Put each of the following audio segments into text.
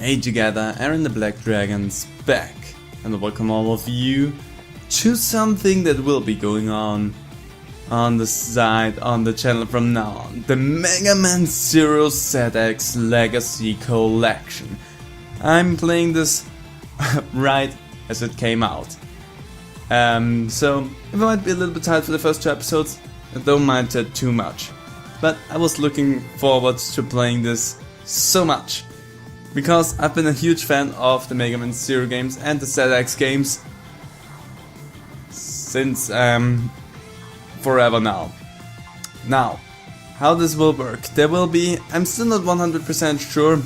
Hey together, Aaron the Black Dragon's back, and welcome all of you to something that will be going on the side, on the channel from now on. The Megaman Zero ZX Legacy Collection. I'm playing this right as it came out. So it might be a little bit tired for the first 2 episodes, I don't mind it too much. But I was looking forward to playing this so much, because I've been a huge fan of the Megaman Zero games and the ZX games since forever now. Now, how this will work, there will be, I'm still not 100% sure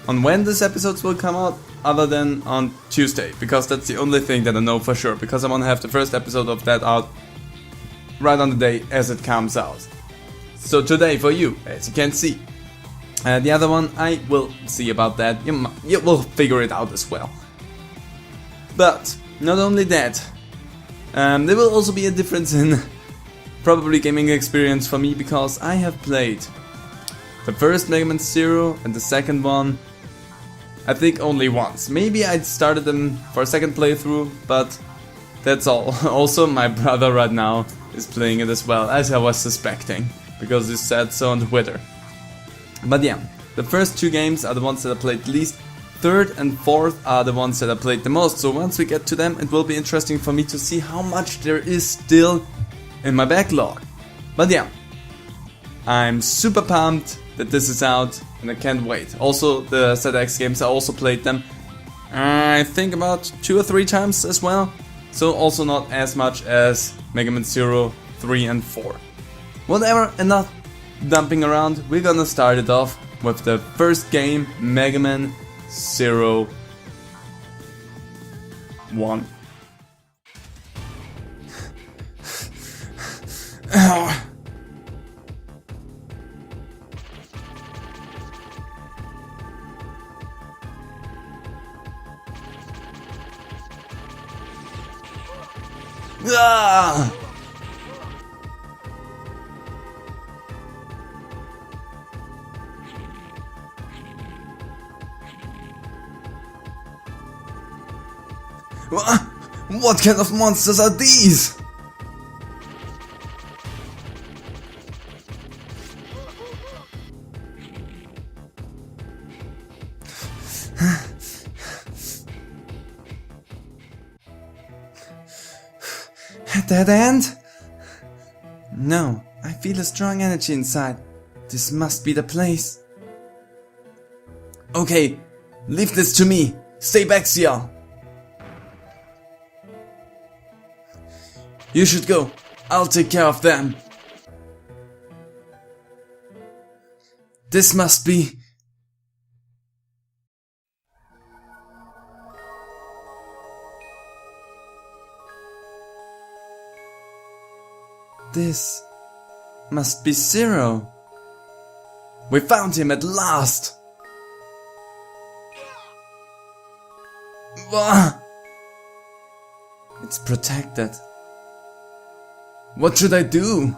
on when these episodes will come out, other than on Tuesday, because that's the only thing that I know for sure, because I want to have the first episode of that out right on the day as it comes out. So today for you, as you can see. The other one, I will see about that, you will figure it out as well. But, not only that, there will also be a difference in probably gaming experience for me, because I have played the first Megaman Zero and the second one, I think only once. Maybe I started them for a second playthrough, but that's all. Also, my brother right now is playing it as well, as I was suspecting, because he said so on Twitter. But yeah, the first 2 games are the ones that I played least, 3rd and 4th are the ones that I played the most, so once we get to them it will be interesting for me to see how much there is still in my backlog. But yeah, I'm super pumped that this is out and I can't wait. Also, the ZX games, I also played them, I think about 2 or 3 times as well, so also not as much as Megaman Zero 3 and 4. Whatever, enough dumping around, we're gonna start it off with the first game, Megaman Zero 1. Ah! What kind of monsters are these? A dead end? No, I feel a strong energy inside. This must be the place. Okay, leave this to me. Stay back, Sia. You should go. I'll take care of them. This must be... This must be Zero. We found him at last. It's protected. What should I do?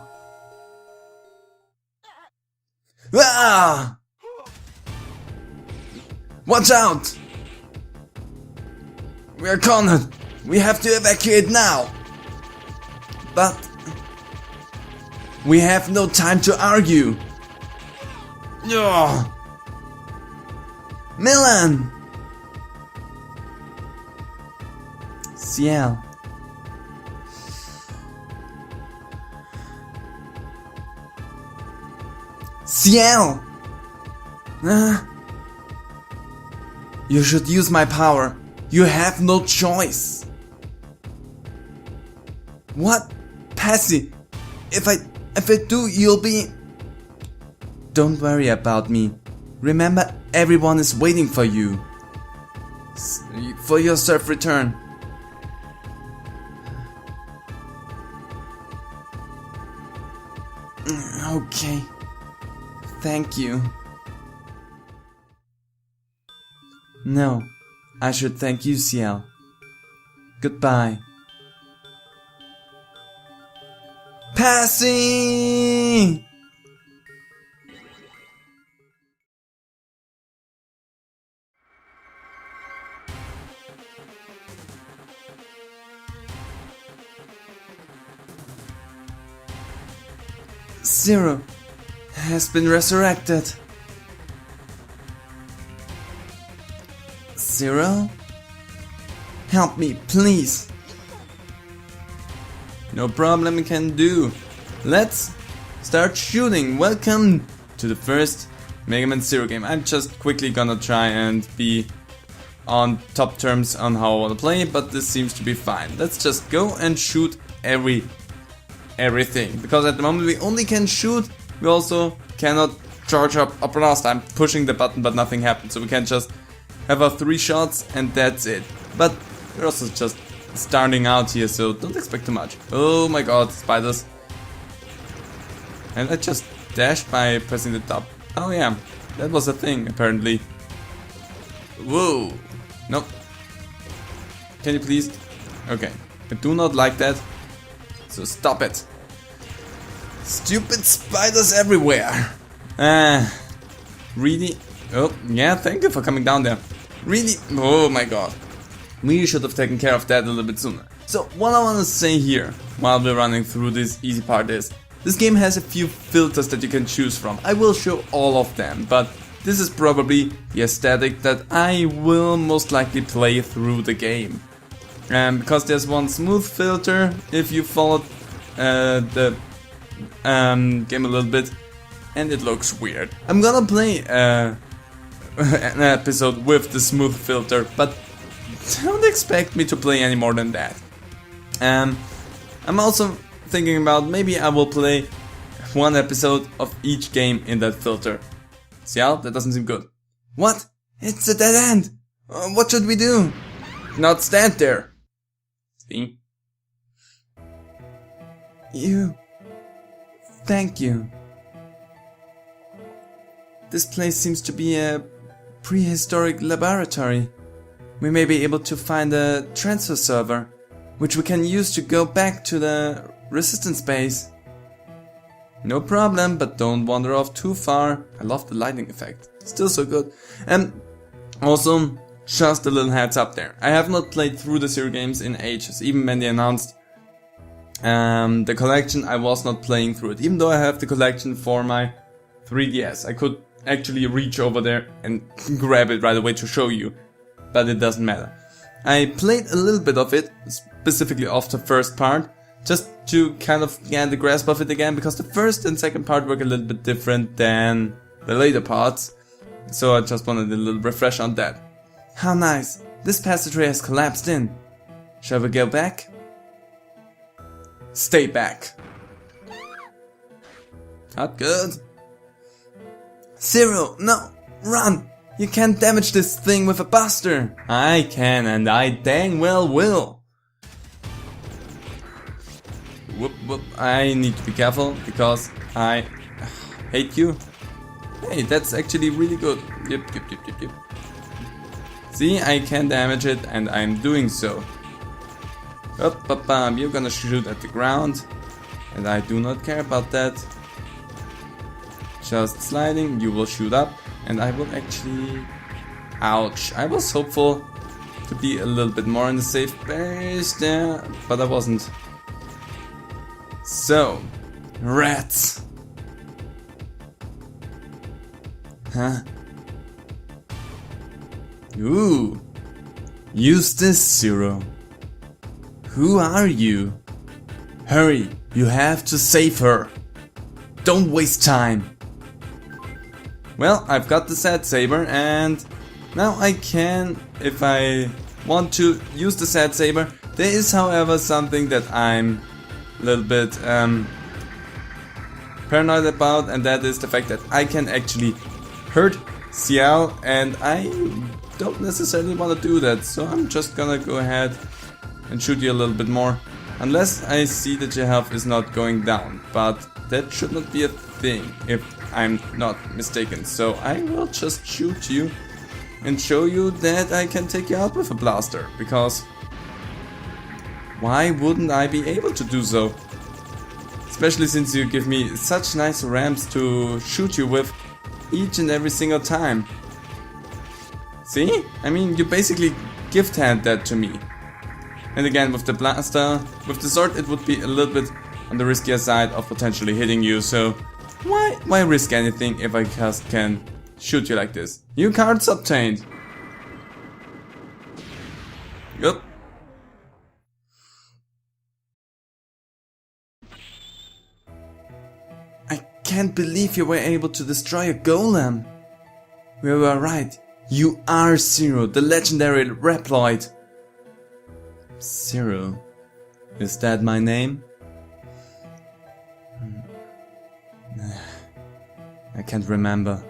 Ah! Watch out! We are cornered. We have to evacuate now. But we have no time to argue. Ugh. Milan! Ciel. Ciel! You should use my power. You have no choice. What? Passy, if I do, you'll be... Don't worry about me. Remember, everyone is waiting for you. For your safe return. Okay. Thank you. No, I should thank you, Ciel. Goodbye. Passing! Zero has been resurrected. Zero? Help me, please. No problem, can do. Let's start shooting. Welcome to the first Megaman Zero game. I'm just quickly gonna try and be on top terms on how I wanna play, but this seems to be fine. Let's just go and shoot everything. Because at the moment we only can shoot, we also cannot charge up a blast. I'm pushing the button but nothing happens, so we can just have our 3 shots and that's it. But we're also just starting out here, so don't expect too much. Oh my god, spiders. And I just dashed by pressing the top. Oh yeah, that was a thing apparently. Whoa. Nope. Can you please? Okay. I do not like that. So stop it. Stupid spiders everywhere. Really? Oh, yeah, thank you for coming down there. Really? Oh my god. We should have taken care of that a little bit sooner. So what I want to say here, while we're running through this easy part is, this game has a few filters that you can choose from. I will show all of them, but this is probably the aesthetic that I will most likely play through the game. Because there's one smooth filter, if you followed the game a little bit, and it looks weird. I'm gonna play an episode with the smooth filter, but don't expect me to play any more than that. I'm also thinking about maybe I will play one episode of each game in that filter. See how? That doesn't seem good. What? It's a dead end! What should we do? Not stand there! See? Thank you. This place seems to be a prehistoric laboratory. We may be able to find a transfer server, which we can use to go back to the resistance base. No problem, but don't wander off too far. I love the lightning effect. Still so good. And also, just a little heads up there. I have not played through the Zero games in ages. Even when they announced the collection, I was not playing through it. Even though I have the collection for my 3DS. I could actually reach over there and grab it right away to show you. But it doesn't matter. I played a little bit of it, specifically of the first part, just to kind of get the grasp of it again, because the first and second part were a little bit different than the later parts. So I just wanted a little refresh on that. How nice! This passageway has collapsed in. Shall we go back? Stay back. Not good. Zero, no, run! You can't damage this thing with a buster! I can, and I dang well will! Whoop whoop, I need to be careful, because I hate you. Hey, that's actually really good. Yep. See, I can damage it, and I'm doing so. You're gonna shoot at the ground, and I do not care about that. Just sliding, you will shoot up. And I will actually... Ouch. I was hopeful to be a little bit more in the safe space there, but I wasn't. So, rats. Huh? Ooh. Use this, Zero. Who are you? Hurry, you have to save her. Don't waste time. Well, I've got the Sad Saber, and now I can, if I want to, use the Sad Saber. There is, however, something that I'm a little bit paranoid about, and that is the fact that I can actually hurt Ciel, and I don't necessarily want to do that, so I'm just gonna go ahead and shoot you a little bit more. Unless I see that your health is not going down, but that should not be a thing if I'm not mistaken. So I will just shoot you and show you that I can take you out with a blaster, because why wouldn't I be able to do so? Especially since you give me such nice ramps to shoot you with each and every single time. See? I mean, you basically gift hand that to me. And again, with the blaster, with the sword, it would be a little bit on the riskier side of potentially hitting you, so Why risk anything if I just can shoot you like this? New cards obtained. Yep. I can't believe you were able to destroy a golem. We were right. You are Zero, the legendary Reploid. Zero? Is that my name? I can't remember.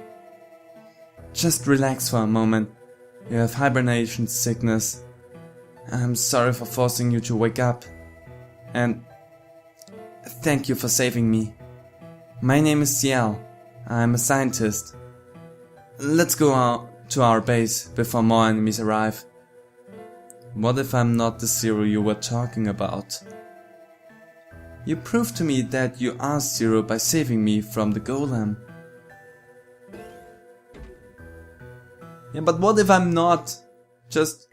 Just relax for a moment. You have hibernation sickness. I'm sorry for forcing you to wake up. And thank you for saving me. My name is Ciel. I'm a scientist. Let's go out to our base before more enemies arrive. What if I'm not the Zero you were talking about? You proved to me that you are Zero by saving me from the golem. Yeah, but what if I'm not? Just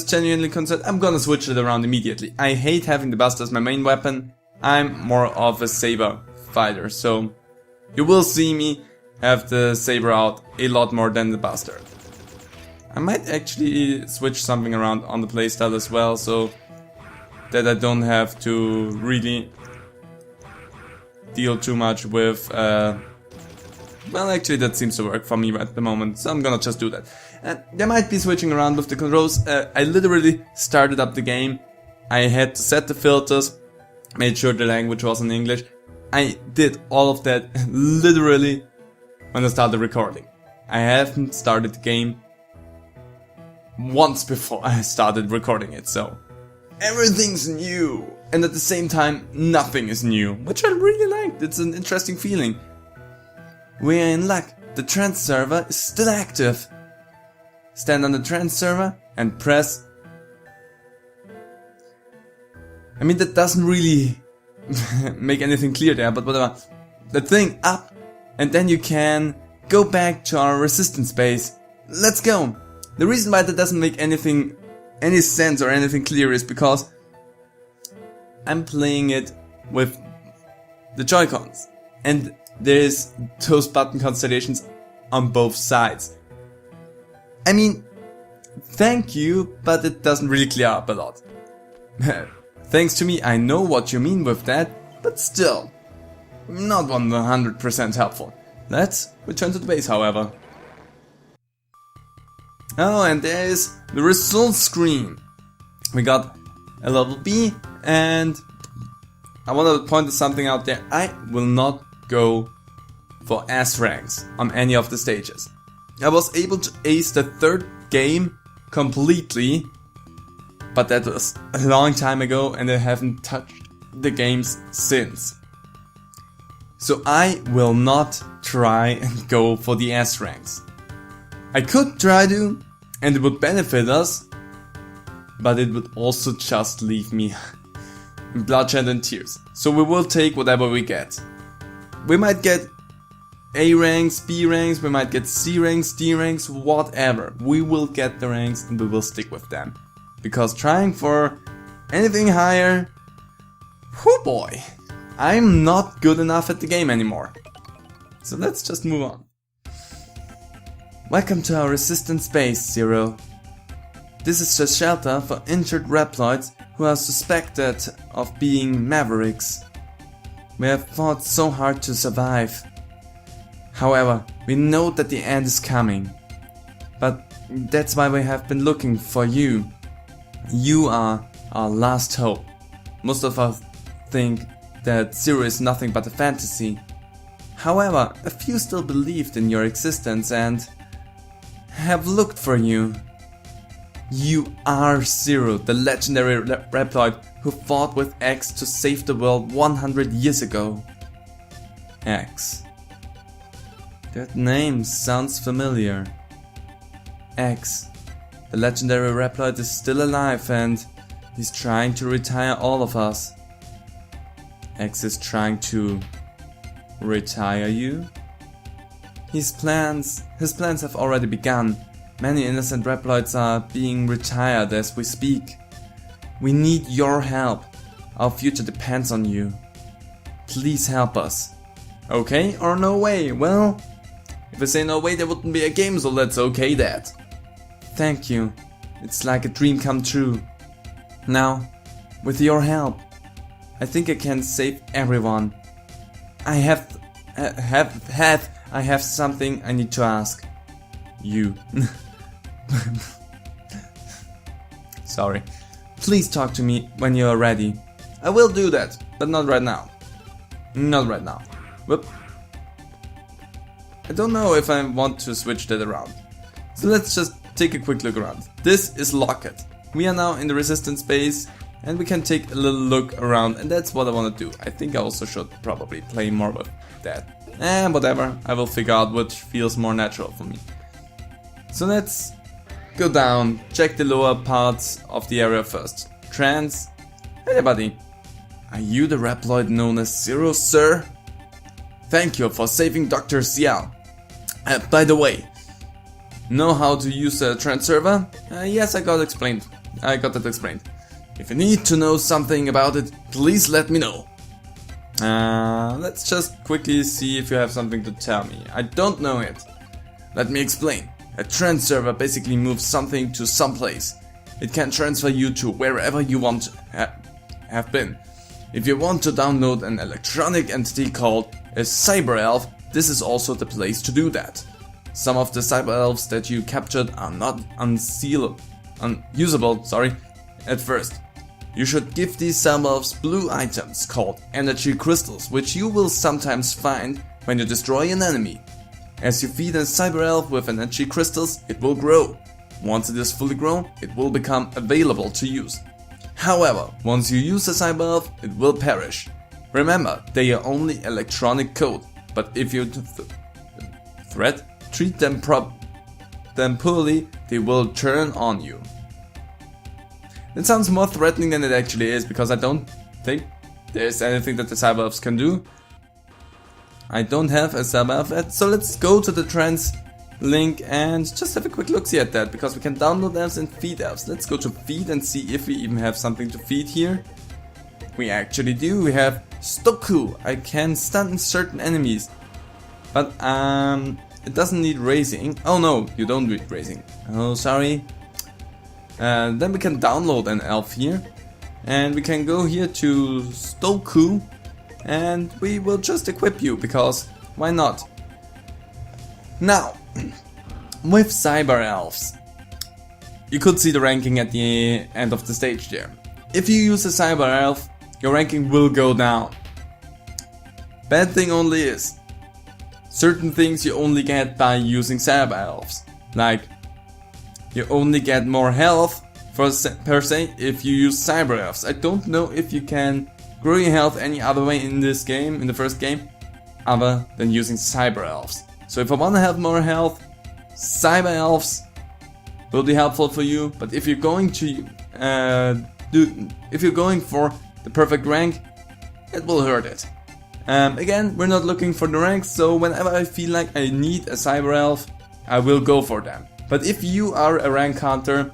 genuinely concerned. I'm gonna switch it around immediately. I hate having the Buster as my main weapon. I'm more of a saber fighter, so you will see me have the saber out a lot more than the Buster. I might actually switch something around on the playstyle as well, so that I don't have to really deal too much with well, actually that seems to work for me at the moment, so I'm gonna just do that. And there might be switching around with the controls. I literally started up the game. I had to set the filters, made sure the language was in English. I did all of that literally when I started recording. I haven't started the game once before I started recording it, so everything's new. And at the same time, nothing is new, which I really liked. It's an interesting feeling. We're in luck. The trans server is still active. Stand on the trans server and press. I mean, that doesn't really make anything clear there, but whatever. The thing up, and then you can go back to our resistance base. Let's go. The reason why that doesn't make any sense or anything clear is because I'm playing it with the Joy-Cons, and there's those button constellations on both sides. I mean, thank you, but it doesn't really clear up a lot. Thanks to me, I know what you mean with that, but still, not 100% helpful. Let's return to the base, however. Oh, and there's the results screen. We got a level B, and I want to point something out there. I will not go for S ranks on any of the stages. I was able to ace the third game completely, but that was a long time ago and I haven't touched the games since. So I will not try and go for the S ranks. I could try to, and it would benefit us, but it would also just leave me in bloodshed and tears. So we will take whatever we get. We might get A ranks, B ranks, we might get C ranks, D ranks, whatever. We will get the ranks and we will stick with them. Because trying for anything higher, whoo boy, I'm not good enough at the game anymore. So let's just move on. Welcome to our resistance base, Zero. This is a shelter for injured Reploids who are suspected of being mavericks. We have fought so hard to survive. However, we know that the end is coming. But that's why we have been looking for you. You are our last hope. Most of us think that Zero is nothing but a fantasy. However, a few still believed in your existence and have looked for you. You are Zero, the legendary Reploid who fought with X to save the world 100 years ago. X. That name sounds familiar. X. The legendary Reploid is still alive and he's trying to retire all of us. X is trying to retire you? His plans have already begun. Many innocent Reploids are being retired as we speak. We need your help. Our future depends on you. Please help us. Okay or no way? Well, if I say no way, there wouldn't be a game, so let's okay that. Thank you. It's like a dream come true. Now, with your help, I think I can save everyone. I have something I need to ask you. Sorry. Please talk to me when you are ready. I will do that, but not right now. Not right now. Whoop. I don't know if I want to switch that around. So let's just take a quick look around. This is Locket. We are now in the resistance base and we can take a little look around, and that's what I want to do. I think I also should probably play more with that. Whatever, I will figure out which feels more natural for me. So let's go down, check the lower parts of the area first. Trans. Hey buddy. Are you the Reploid known as Zero, sir? Thank you for saving Dr. Xiao. By the way, know how to use a trans server? Yes, I got that explained. If you need to know something about it, please let me know. Let's just quickly see if you have something to tell me. I don't know it. Let me explain. A trans server basically moves something to someplace. It can transfer you to wherever you want to have been. If you want to download an electronic entity called a cyber elf, this is also the place to do that. Some of the cyber elves that you captured are not unusable at first. You should give these cyber elves blue items called energy crystals, which you will sometimes find when you destroy an enemy. As you feed a cyber elf with energy crystals, it will grow. Once it is fully grown, it will become available to use. However, once you use a cyber elf, it will perish. Remember, they are only electronic code, but if you treat them poorly, they will turn on you. It sounds more threatening than it actually is, because I don't think there's anything that the cyber elves can do. I don't have a cyber elf yet, so let's go to the trans link and just have a quick look-see at that, because we can download elves and feed elves. Let's go to feed and see if we even have something to feed here. We actually do. We have Stoku. I can stun certain enemies, but it doesn't need raising. Oh no, you don't need raising. Oh, sorry. Then we can download an elf here, and we can go here to Stoku, and we will just equip you, because why not? Now, with cyber elves, you could see the ranking at the end of the stage there. If you use a cyber elf, your ranking will go down. Bad thing only is, certain things you only get by using cyber elves. Like, you only get more health per se if you use cyber elves. I don't know if you can grow your health any other way in this game, in the first game, other than using cyber elves. So if I want to have more health, cyber elves will be helpful for you. But if you're going to if you're going for the perfect rank, it will hurt it. Again, we're not looking for the ranks, so whenever I feel like I need a cyber elf, I will go for them. But if you are a rank hunter,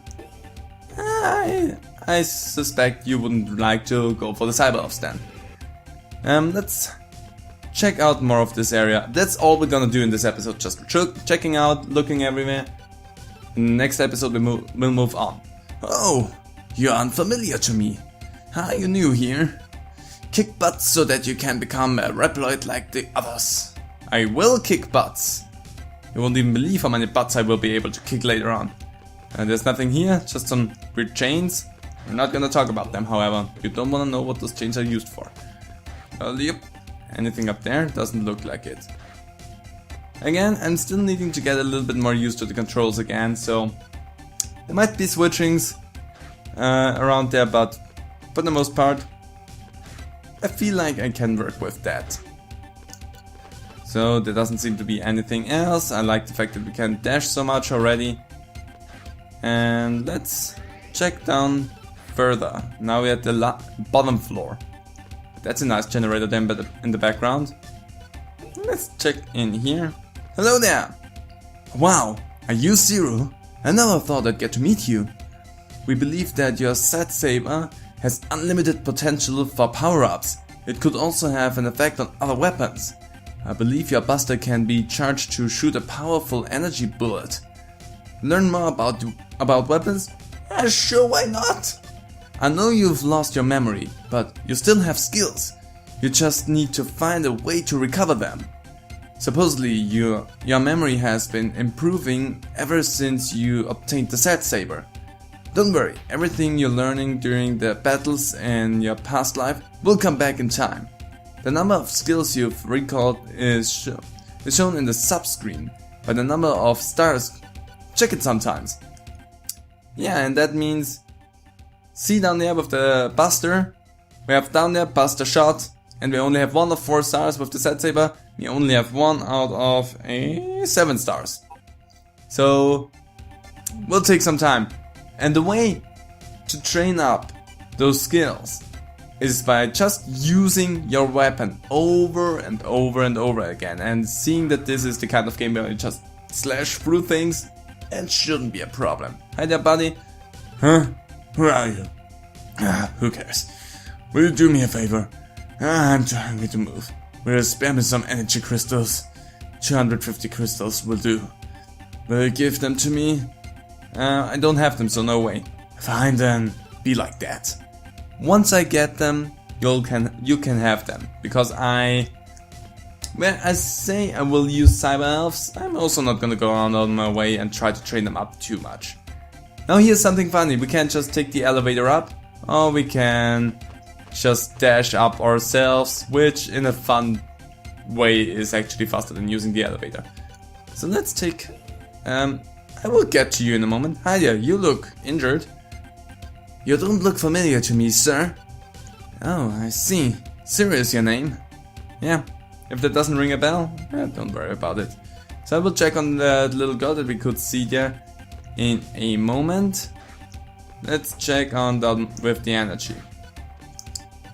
I suspect you wouldn't like to go for the cyber elves then. Let's check out more of this area. That's all we're gonna do in this episode, just checking out, looking everywhere. In the next episode we'll move on. Oh, you're unfamiliar to me. Are you new here? Kick butts so that you can become a Reploid like the others. I will kick butts. You won't even believe how many butts I will be able to kick later on. There's nothing here, just some weird chains. We're not gonna talk about them, however. You don't wanna know what those chains are used for. Yep. Anything up there? Doesn't look like it. Again, I'm still needing to get a little bit more used to the controls again, so there might be switchings around there, but for the most part, I feel like I can work with that. So there doesn't seem to be anything else. I like the fact that we can dash so much already. And let's check down further. Now we're at the bottom floor. That's a nice generator there in the background. Let's check in here. Hello there! Wow, are you Zero? I never thought I'd get to meet you. We believe that your Set Saber has unlimited potential for power-ups. It could also have an effect on other weapons. I believe your buster can be charged to shoot a powerful energy bullet. Learn more about weapons? Yeah, sure, why not? I know you've lost your memory, but you still have skills. You just need to find a way to recover them. Supposedly, your memory has been improving ever since you obtained the Sad Saber. Don't worry, everything you're learning during the battles in your past life will come back in time. The number of skills you've recalled is shown in the sub-screen by the number of stars. Check it sometimes. Yeah, and that means, see down there with the Buster, we have down there Buster Shot, and we only have 1 of 4 stars with the Sad Saber. We only have 1 out of 7 stars. So, will take some time. And the way to train up those skills is by just using your weapon over and over and over again, and seeing that this is the kind of game where you just slash through things, it shouldn't be a problem. Hi there, buddy. Huh? Who are you? Who cares? Will you do me a favor? I'm too hungry to move. Will you spare me some energy crystals? 250 crystals will do. Will you give them to me? I don't have them, so no way. Fine then, be like that. Once I get them, you can have them. Because when I say I will use Cyber Elves, I'm also not gonna go on my way and try to train them up too much. Now here's something funny, we can't just take the elevator up, or we can just dash up ourselves, which in a fun way is actually faster than using the elevator. So let's take... I will get to you in a moment. Hi there, you look injured. You don't look familiar to me, sir. Oh, I see. Sirius your name? Yeah, if that doesn't ring a bell, don't worry about it. So I will check on the little girl that we could see there in a moment. Let's check on with the energy.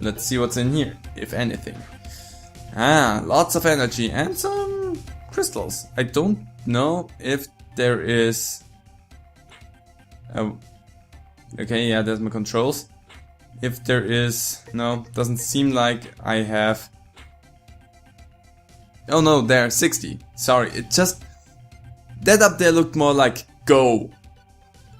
Let's see what's in here, if anything. Lots of energy and some crystals. I don't know if there is... okay, yeah, there's my controls. If there is... No, doesn't seem like I have... Oh no, there, 60. Sorry, it just... That up there looked more like go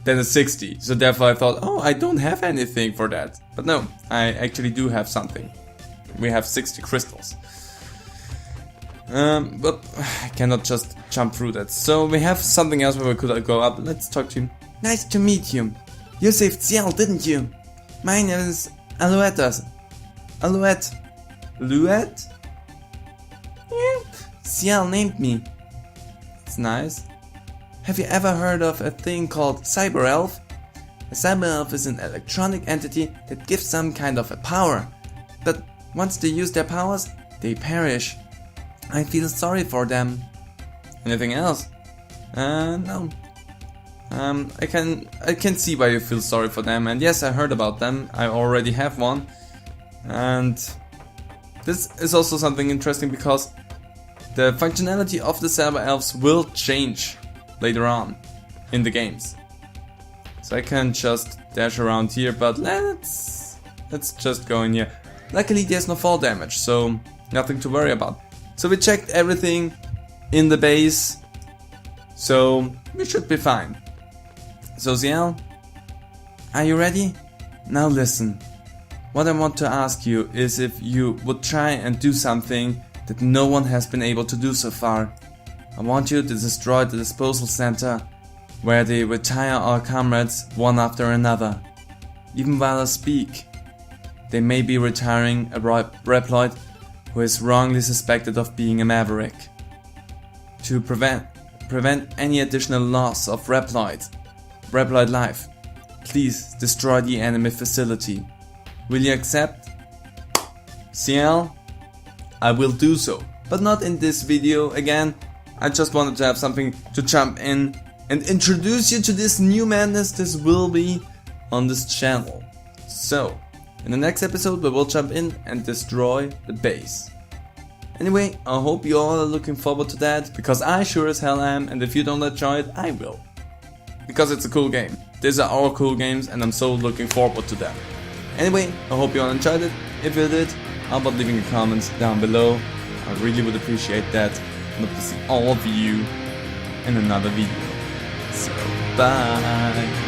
than a 60. So therefore I thought, oh, I don't have anything for that. But no, I actually do have something. We have 60 crystals. But I cannot just jump through that. So we have something else where we could go up. Let's talk to him. Nice to meet you. You saved Ciel, didn't you? My name is Alouette. Alouette? Yeah. Ciel named me. It's nice. Have you ever heard of a thing called Cyber Elf? A Cyber Elf is an electronic entity that gives some kind of a power. But once they use their powers, they perish. I feel sorry for them. Anything else? No. I can see why you feel sorry for them, and yes, I heard about them. I already have one, and this is also something interesting because the functionality of the Cyber Elves will change later on in the games. So I can just dash around here, but let's just go in here. Luckily, there's no fall damage, so nothing to worry about. So we checked everything in the base, so we should be fine. So Ciel, are you ready? Now listen. What I want to ask you is if you would try and do something that no one has been able to do so far. I want you to destroy the disposal center where they retire our comrades one after another. Even while I speak, they may be retiring a Reploid who is wrongly suspected of being a maverick. To prevent any additional loss of Reploid life, please destroy the enemy facility. Will you accept? Ciel? I will do so, but not in this video again. I just wanted to have something to jump in and introduce you to this new madness this will be on this channel. So, in the next episode we will jump in and destroy the base. Anyway, I hope you all are looking forward to that, because I sure as hell am, and if you don't enjoy it, I will. Because it's a cool game. These are all cool games and I'm so looking forward to them. Anyway, I hope you all enjoyed it. If you did, how about leaving a comment down below. I really would appreciate that. And hope to see all of you in another video. So, bye!